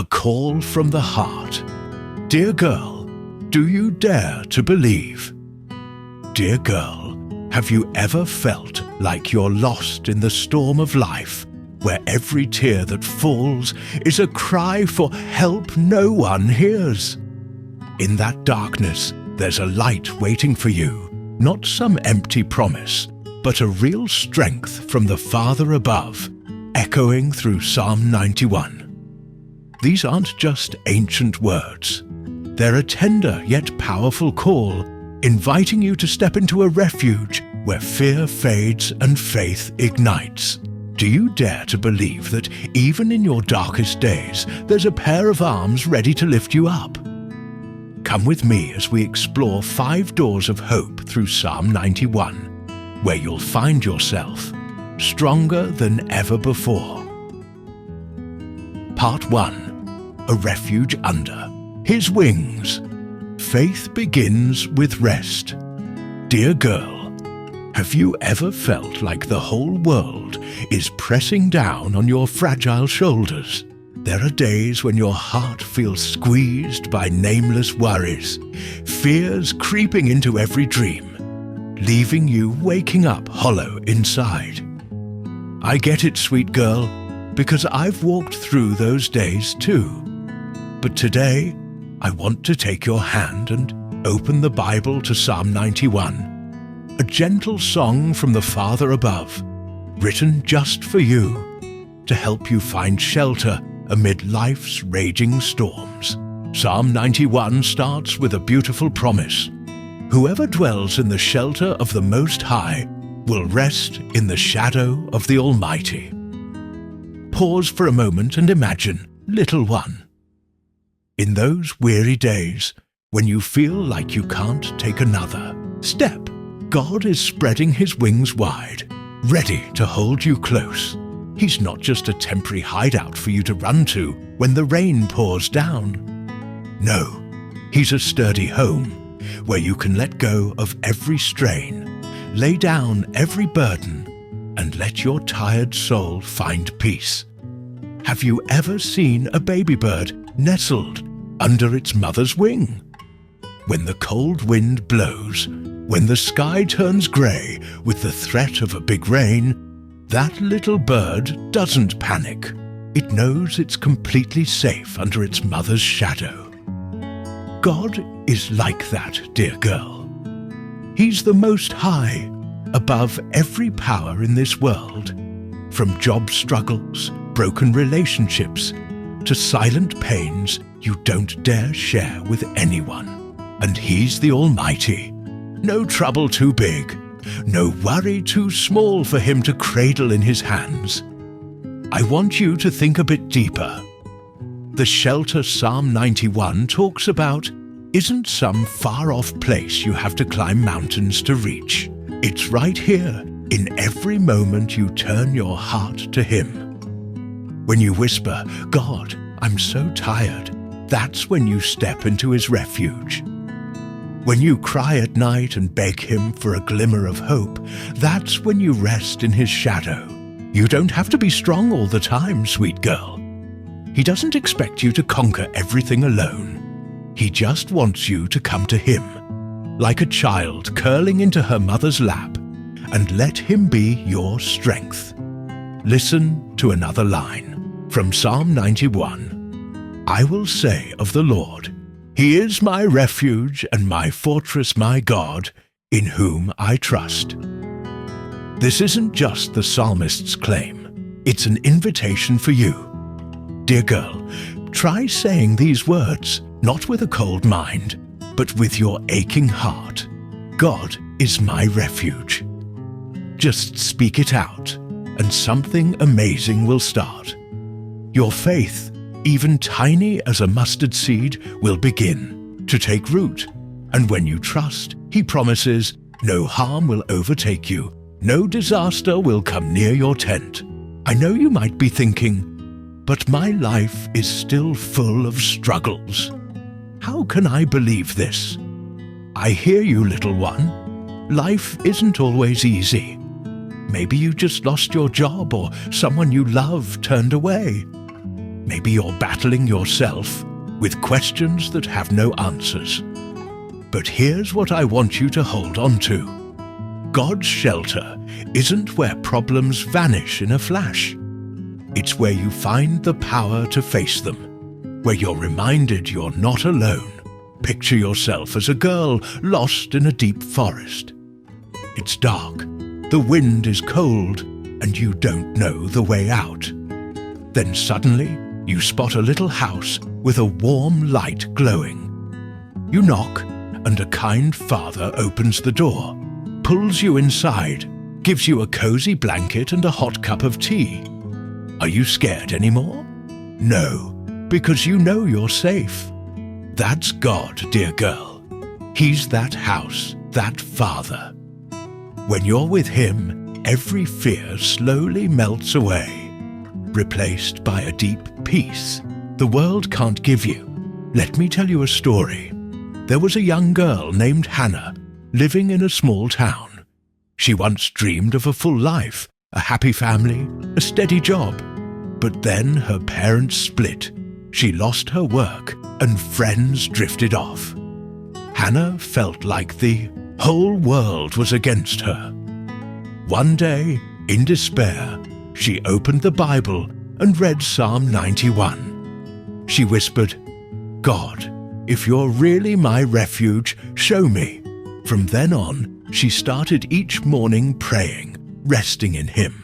a call from the heart. Dear girl, do you dare to believe? Dear girl, have you ever felt like you're lost in the storm of life, where every tear that falls is a cry for help no one hears? In that darkness, there's a light waiting for you, not some empty promise, but a real strength from the Father above, echoing through Psalm 91. These aren't just ancient words. They're a tender yet powerful call, inviting you to step into a refuge where fear fades and faith ignites. Do you dare to believe that even in your darkest days, there's a pair of arms ready to lift you up? Come with me as we explore 5 doors of hope through Psalm 91, where you'll find yourself stronger than ever before. Part 1. A refuge under His wings. Faith begins with rest. Dear girl, have you ever felt like the whole world is pressing down on your fragile shoulders? There are days when your heart feels squeezed by nameless worries, fears creeping into every dream, leaving you waking up hollow inside. I get it, sweet girl, because I've walked through those days too. But today, I want to take your hand and open the Bible to Psalm 91. A gentle song from the Father above, written just for you, to help you find shelter amid life's raging storms. Psalm 91 starts with a beautiful promise. Whoever dwells in the shelter of the Most High will rest in the shadow of the Almighty. Pause for a moment and imagine, little one. In those weary days, when you feel like you can't take another step, God is spreading His wings wide, ready to hold you close. He's not just a temporary hideout for you to run to when the rain pours down. No, He's a sturdy home where you can let go of every strain, lay down every burden, and let your tired soul find peace. Have you ever seen a baby bird nestled under its mother's wing? When the cold wind blows, when the sky turns grey with the threat of a big rain, that little bird doesn't panic. It knows it's completely safe under its mother's shadow. God is like that, dear girl. He's the Most High, above every power in this world, from job struggles, broken relationships, to silent pains you don't dare share with anyone. And He's the Almighty. No trouble too big, no worry too small for Him to cradle in His hands. I want you to think a bit deeper. The shelter Psalm 91 talks about isn't some far-off place you have to climb mountains to reach. It's right here, in every moment you turn your heart to Him. When you whisper, God, I'm so tired, that's when you step into His refuge. When you cry at night and beg Him for a glimmer of hope, that's when you rest in His shadow. You don't have to be strong all the time, sweet girl. He doesn't expect you to conquer everything alone. He just wants you to come to Him, like a child curling into her mother's lap, and let Him be your strength. Listen to another line from Psalm 91. I will say of the Lord, He is my refuge and my fortress, my God, in whom I trust. This isn't just the psalmist's claim. It's an invitation for you. Dear girl, try saying these words, not with a cold mind, but with your aching heart. God is my refuge. Just speak it out, and something amazing will start. Your faith, even tiny as a mustard seed, will begin to take root. And when you trust, He promises, no harm will overtake you, no disaster will come near your tent. I know you might be thinking, but my life is still full of struggles. How can I believe this? I hear you, little one. Life isn't always easy. Maybe you just lost your job or someone you love turned away. Maybe you're battling yourself with questions that have no answers. But here's what I want you to hold on to. God's shelter isn't where problems vanish in a flash. It's where you find the power to face them, where you're reminded you're not alone. Picture yourself as a girl lost in a deep forest. It's dark, the wind is cold, and you don't know the way out. Then suddenly, you spot a little house with a warm light glowing. You knock, and a kind father opens the door, pulls you inside, gives you a cozy blanket and a hot cup of tea. Are you scared anymore? No, because you know you're safe. That's God, dear girl. He's that house, that father. When you're with him, every fear slowly melts away, replaced by a deep peace the world can't give you. Let me tell you a story. There was a young girl named Hannah living in a small town. She once dreamed of a full life, a happy family, a steady job. But then her parents split. She lost her work and friends drifted off. Hannah felt like the whole world was against her. One day, in despair, she opened the Bible and read Psalm 91. She whispered, "God, if you're really my refuge, show me." From then on, she started each morning praying, resting in Him.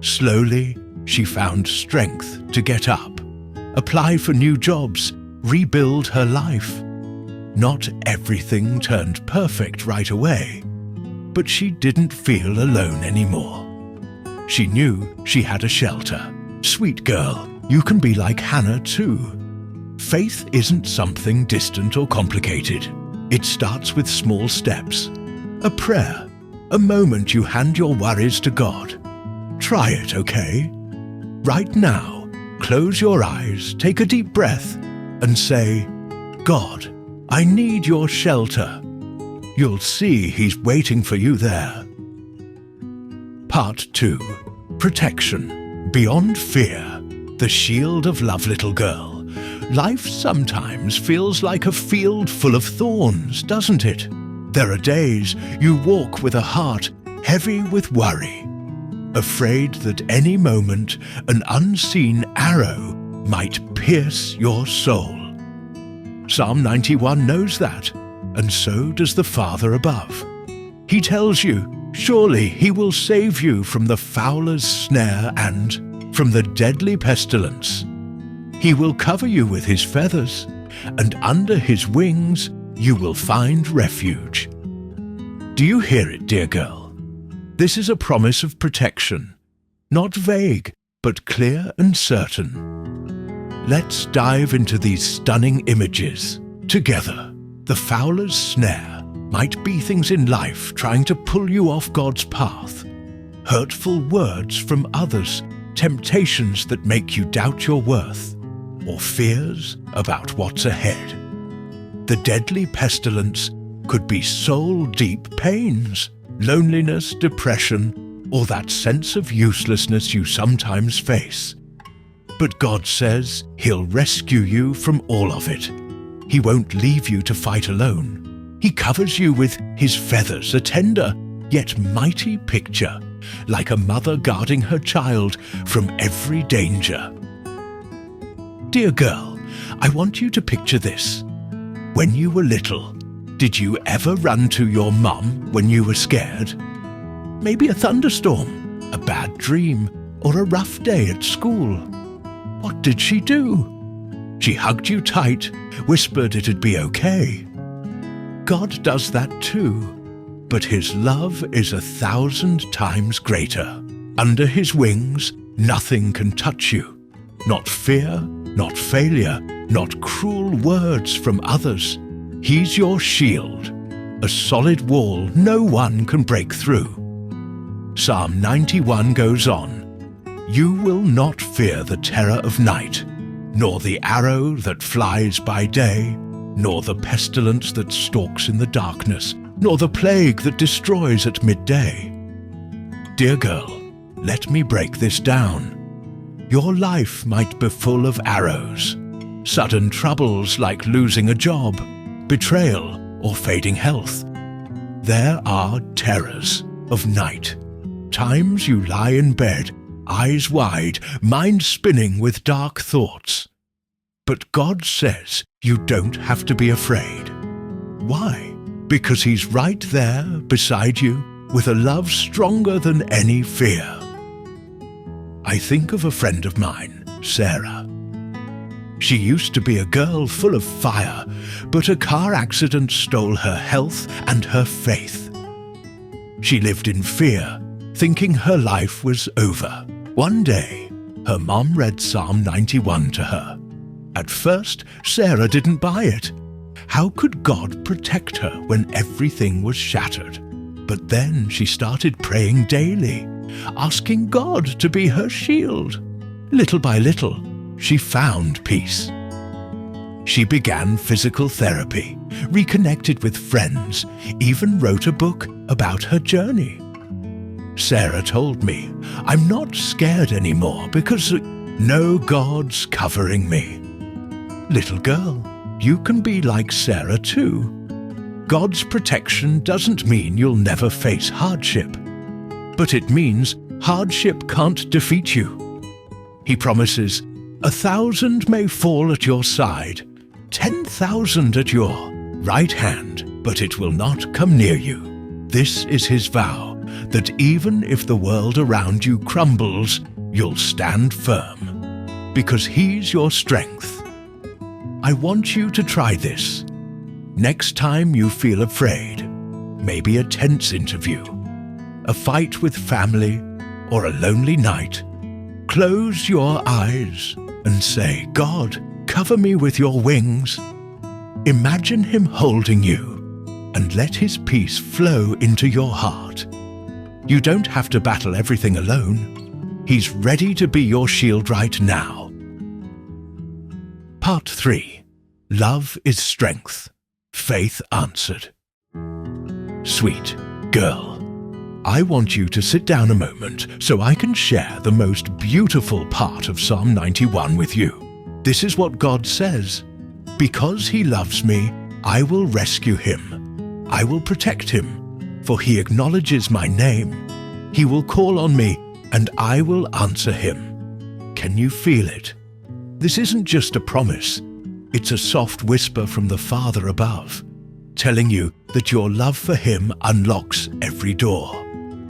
Slowly, she found strength to get up, apply for new jobs, rebuild her life. Not everything turned perfect right away, but she didn't feel alone anymore. She knew she had a shelter. Sweet girl, you can be like Hannah too. Faith isn't something distant or complicated. It starts with small steps. A prayer, a moment you hand your worries to God. Try it, okay? Right now, close your eyes, take a deep breath, and say, "God, I need your shelter." You'll see He's waiting for you there. Part 2. Protection. Beyond fear, the shield of love, little girl. Life sometimes feels like a field full of thorns, doesn't it? There are days you walk with a heart heavy with worry, afraid that any moment an unseen arrow might pierce your soul. Psalm 91 knows that, and so does the Father above. He tells you, surely He will save you from the fowler's snare and from the deadly pestilence. He will cover you with His feathers, and under His wings you will find refuge. Do you hear it, dear girl? This is a promise of protection, not vague, but clear and certain. Let's dive into these stunning images together. The fowler's snare might be things in life trying to pull you off God's path. Hurtful words from others, temptations that make you doubt your worth, or fears about what's ahead. The deadly pestilence could be soul-deep pains, loneliness, depression, or that sense of uselessness you sometimes face. But God says He'll rescue you from all of it. He won't leave you to fight alone. He covers you with His feathers, a tender yet mighty picture, like a mother guarding her child from every danger. Dear girl, I want you to picture this. When you were little, did you ever run to your mum when you were scared? Maybe a thunderstorm, a bad dream, or a rough day at school. What did she do? She hugged you tight, whispered it'd be okay. God does that too, but His love is 1,000 times greater. Under His wings, nothing can touch you. Not fear, not failure, not cruel words from others. He's your shield, a solid wall no one can break through. Psalm 91 goes on, "You will not fear the terror of night, nor the arrow that flies by day, nor the pestilence that stalks in the darkness, nor the plague that destroys at midday." Dear girl, let me break this down. Your life might be full of arrows, sudden troubles like losing a job, betrayal, or fading health. There are terrors of night, times you lie in bed, eyes wide, mind spinning with dark thoughts. But God says you don't have to be afraid. Why? Because He's right there beside you with a love stronger than any fear. I think of a friend of mine, Sarah. She used to be a girl full of fire, but a car accident stole her health and her faith. She lived in fear, thinking her life was over. One day, her mom read Psalm 91 to her. At first, Sarah didn't buy it. How could God protect her when everything was shattered? But then she started praying daily, asking God to be her shield. Little by little, she found peace. She began physical therapy, reconnected with friends, even wrote a book about her journey. Sarah told me, "I'm not scared anymore because no God's covering me." Little girl, you can be like Sarah too. God's protection doesn't mean you'll never face hardship, but it means hardship can't defeat you. He promises, 1,000 may fall at your side, 10,000 at your right hand, but it will not come near you. This is His vow, that even if the world around you crumbles, you'll stand firm, because He's your strength. I want you to try this. Next time you feel afraid, maybe a tense interview, a fight with family, or a lonely night, close your eyes and say, "God, cover me with your wings." Imagine Him holding you and let His peace flow into your heart. You don't have to battle everything alone. He's ready to be your shield right now. Part 3. Love is strength. Faith answered. Sweet girl, I want you to sit down a moment so I can share the most beautiful part of Psalm 91 with you. This is what God says. Because He loves me, I will rescue Him. I will protect Him, for He acknowledges my name. He will call on me, and I will answer Him. Can you feel it? This isn't just a promise. It's a soft whisper from the Father above, telling you that your love for Him unlocks every door.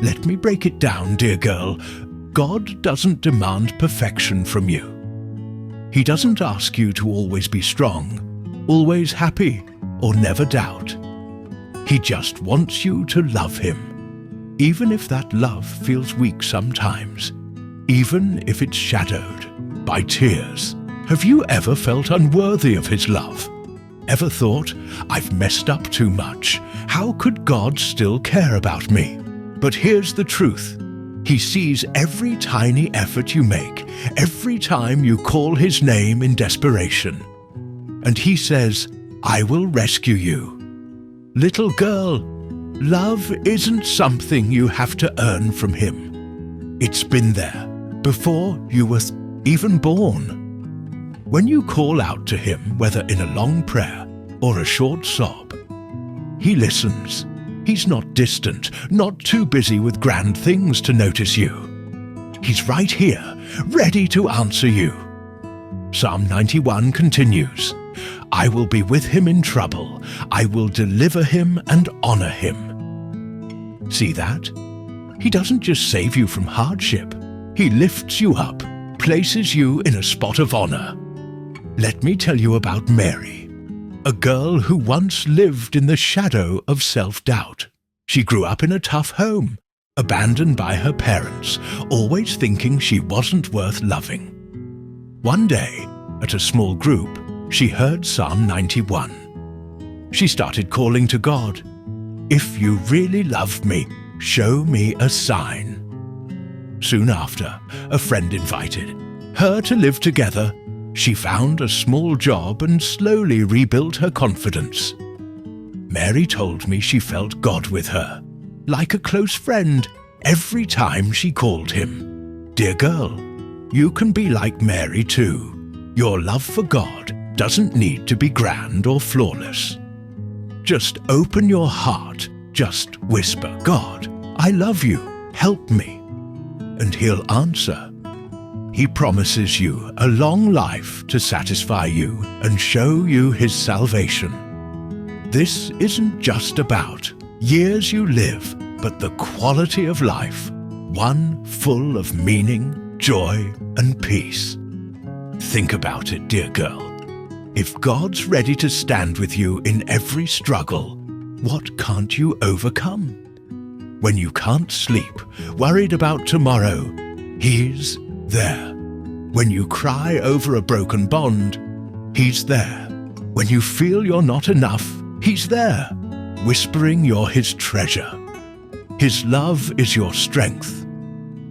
Let me break it down, dear girl. God doesn't demand perfection from you. He doesn't ask you to always be strong, always happy, or never doubt. He just wants you to love Him, even if that love feels weak sometimes, even if it's shadowed by tears. Have you ever felt unworthy of His love? Ever thought, "I've messed up too much. How could God still care about me?" But here's the truth. He sees every tiny effort you make, every time you call His name in desperation. And He says, "I will rescue you." Little girl, love isn't something you have to earn from Him. It's been there before you were even born. When you call out to Him, whether in a long prayer or a short sob, He listens. He's not distant, not too busy with grand things to notice you. He's right here, ready to answer you. Psalm 91 continues, "I will be with him in trouble. I will deliver him and honor him." See that? He doesn't just save you from hardship. He lifts you up, places you in a spot of honor. Let me tell you about Mary, a girl who once lived in the shadow of self-doubt. She grew up in a tough home, abandoned by her parents, always thinking she wasn't worth loving. One day, at a small group, she heard Psalm 91. She started calling to God, "If you really love me, show me a sign." Soon after, a friend invited her to live together. She found a small job and slowly rebuilt her confidence. Mary told me she felt God with her, like a close friend, every time she called Him. Dear girl, you can be like Mary too. Your love for God doesn't need to be grand or flawless. Just open your heart, just whisper, "God, I love you, help me," and He'll answer. He promises you a long life to satisfy you and show you His salvation. This isn't just about years you live, but the quality of life, one full of meaning, joy, and peace. Think about it, dear girl. If God's ready to stand with you in every struggle, what can't you overcome? When you can't sleep, worried about tomorrow, He's there. When you cry over a broken bond, He's there. When you feel you're not enough, He's there, whispering you're His treasure. His love is your strength,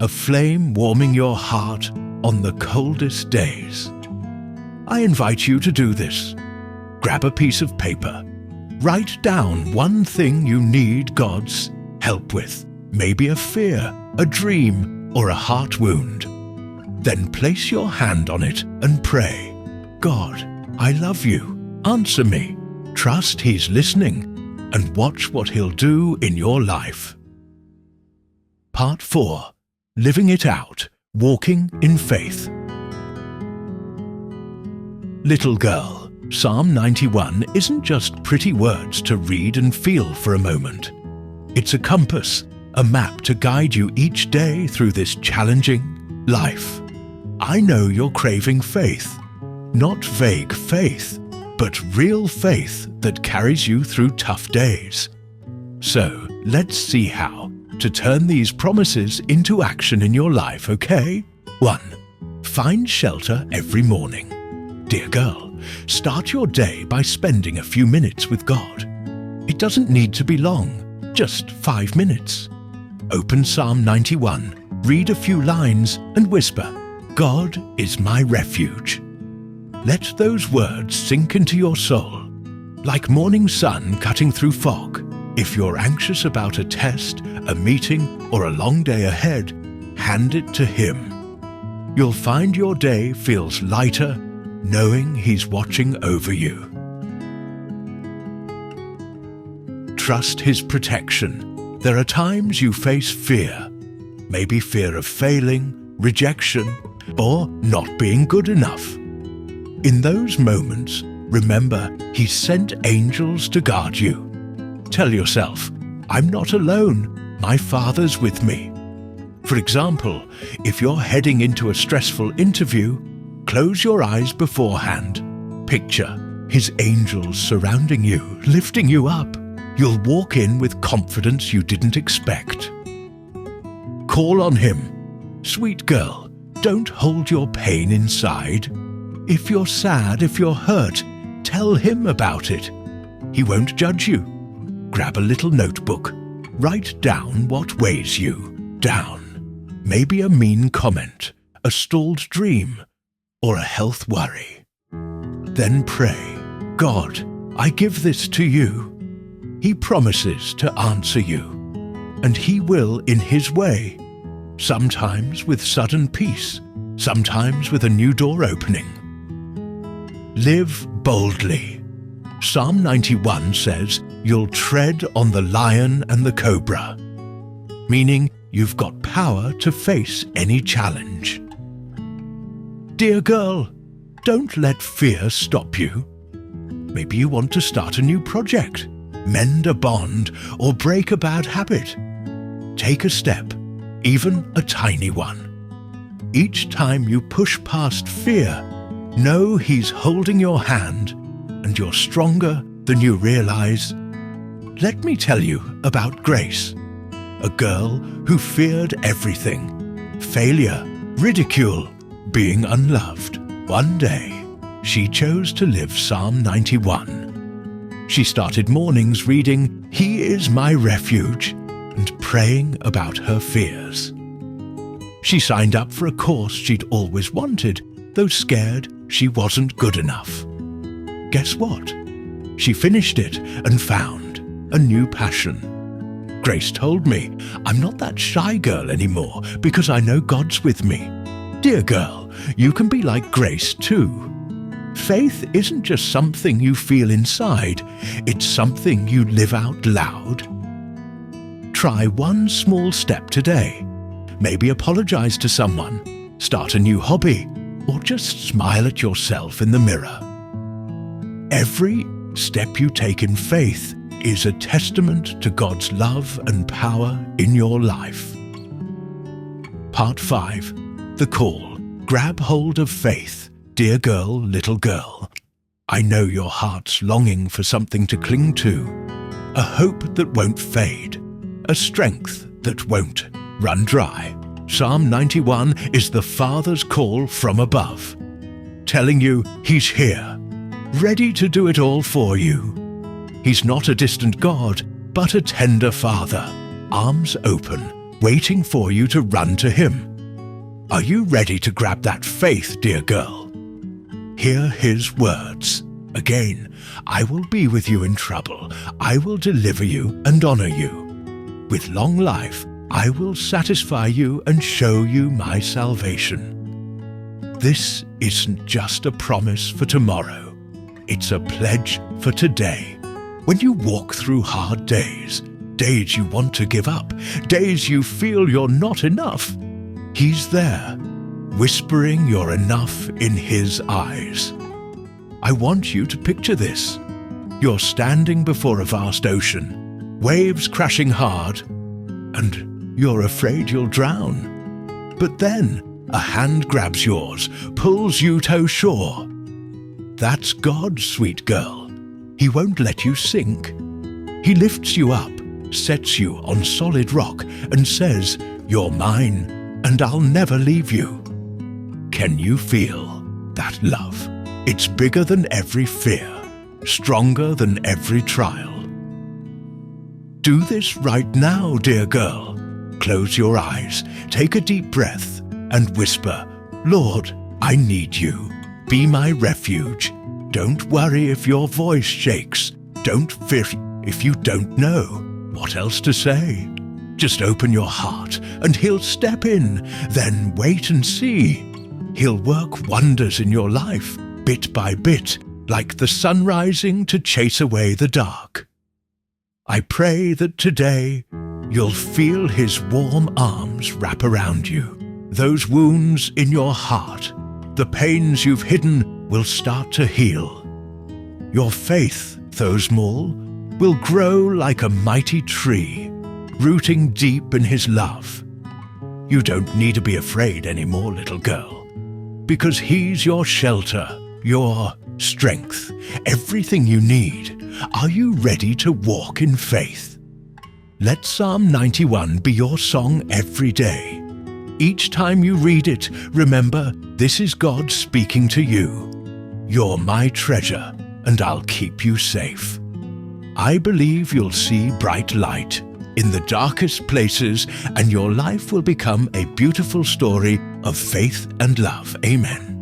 a flame warming your heart on the coldest days. I invite you to do this. Grab a piece of paper. Write down one thing you need God's help with, maybe a fear, a dream, or a heart wound. Then place your hand on it and pray, "God, I love you. Answer me." Trust He's listening and watch what He'll do in your life. Part 4. Living it out, walking in faith. Little girl, Psalm 91 isn't just pretty words to read and feel for a moment. It's a compass, a map to guide you each day through this challenging life. I know you're craving faith, not vague faith, but real faith that carries you through tough days. So let's see how to turn these promises into action in your life, okay? 1. Find shelter every morning. Dear girl, start your day by spending a few minutes with God. It doesn't need to be long, just 5 minutes. Open Psalm 91, read a few lines and whisper, "God is my refuge." Let those words sink into your soul, like morning sun cutting through fog. If you're anxious about a test, a meeting, or a long day ahead, hand it to Him. You'll find your day feels lighter, knowing He's watching over you. Trust His protection. There are times you face fear, maybe fear of failing, rejection, or not being good enough. In those moments, remember He's sent angels to guard you. Tell yourself, "I'm not alone, my Father's with me." For example, if you're heading into a stressful interview, close your eyes beforehand. Picture His angels surrounding you, lifting you up. You'll walk in with confidence you didn't expect. Call on Him. Sweet girl, don't hold your pain inside. If you're sad, if you're hurt, tell Him about it. He won't judge you. Grab a little notebook. Write down what weighs you down. Maybe a mean comment, a stalled dream, or a health worry. Then pray, "God, I give this to you." He promises to answer you, and He will in His way, sometimes with sudden peace, sometimes with a new door opening. Live boldly. Psalm 91 says you'll tread on the lion and the cobra, meaning you've got power to face any challenge. Dear girl, don't let fear stop you. Maybe you want to start a new project, mend a bond, or break a bad habit. Take a step, even a tiny one. Each time you push past fear, know He's holding your hand and you're stronger than you realize. Let me tell you about Grace, a girl who feared everything: failure, ridicule, being unloved. One day, she chose to live Psalm 91. She started mornings reading, "He is my refuge," and praying about her fears. She signed up for a course she'd always wanted, though scared she wasn't good enough. Guess what? She finished it and found a new passion. Grace told me, "I'm not that shy girl anymore because I know God's with me." Dear girl, you can be like Grace too. Faith isn't just something you feel inside, it's something you live out loud. Try one small step today. Maybe apologize to someone, start a new hobby, or just smile at yourself in the mirror. Every step you take in faith is a testament to God's love and power in your life. Part 5. The Call. Grab hold of faith, dear girl, little girl. I know your heart's longing for something to cling to, a hope that won't fade, a strength that won't run dry. Psalm 91 is the Father's call from above, telling you He's here, ready to do it all for you. He's not a distant God, but a tender Father, arms open, waiting for you to run to Him. Are you ready to grab that faith, dear girl? Hear His words. Again, I will be with you in trouble. I will deliver you and honor you. With long life, I will satisfy you and show you my salvation. This isn't just a promise for tomorrow. It's a pledge for today. When you walk through hard days, days you want to give up, days you feel you're not enough, He's there, whispering you're enough in His eyes. I want you to picture this. You're standing before a vast ocean, waves crashing hard, and you're afraid you'll drown. But then a hand grabs yours, pulls you to shore. That's God, sweet girl. He won't let you sink. He lifts you up, sets you on solid rock, and says, "You're mine, and I'll never leave you." Can you feel that love? It's bigger than every fear, stronger than every trial. Do this right now, dear girl. Close your eyes, take a deep breath, and whisper, "Lord, I need you. Be my refuge." Don't worry if your voice shakes. Don't fear if you don't know what else to say. Just open your heart and He'll step in, then wait and see. He'll work wonders in your life, bit by bit, like the sun rising to chase away the dark. I pray that today you'll feel His warm arms wrap around you. Those wounds in your heart, the pains you've hidden, will start to heal. Your faith, though small, will grow like a mighty tree, rooting deep in His love. You don't need to be afraid anymore, little girl, because He's your shelter, your strength, everything you need. Are you ready to walk in faith? Let Psalm 91 be your song every day. Each time you read it, remember, this is God speaking to you. You're my treasure, and I'll keep you safe. I believe you'll see bright light in the darkest places, and your life will become a beautiful story of faith and love. Amen.